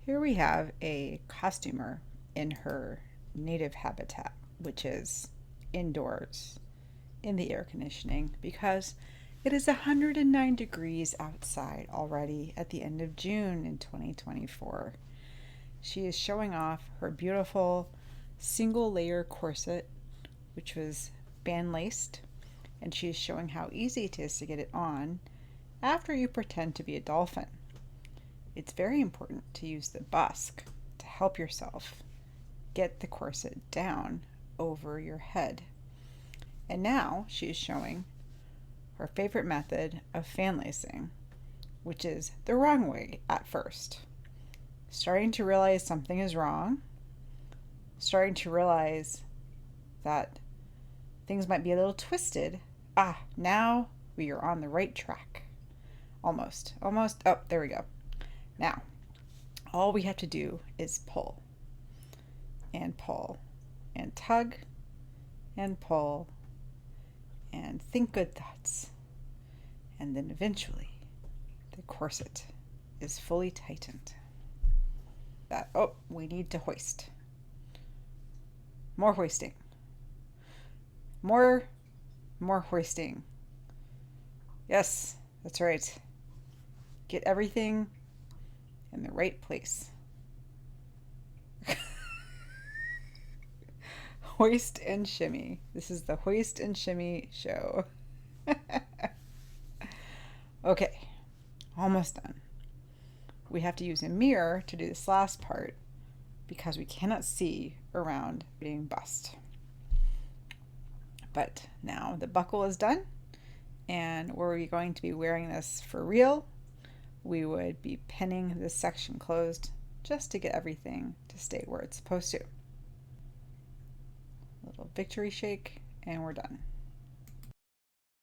Here we have a costumer in her native habitat, which is indoors in the air conditioning because it is 109 degrees outside already at the end of June in 2024. She is showing off her beautiful single layer corset, which was band laced, and she is showing how easy it is to get it on after you pretend to be a dolphin. It's very important to use the busk to help yourself get the corset down over your head. And now she is showing her favorite method of fan lacing, which is the wrong way at first. Starting to realize something is wrong, starting to realize that things might be a little twisted. Now we are on the right track. Almost. Oh, there we go. Now, all we have to do is pull and pull and tug and pull and think good thoughts. And then eventually the corset is fully tightened. We need to hoist. More hoisting. More hoisting. Yes, that's right. Get everything in the right place. Hoist and shimmy. This is the hoist and shimmy show. Okay, almost done. We have to use a mirror to do this last part because we cannot see around being bust. But now the buckle is done, and were we going to be wearing this for real, we would be pinning this section closed just to get everything to stay where it's supposed to. A little victory shake, and we're done.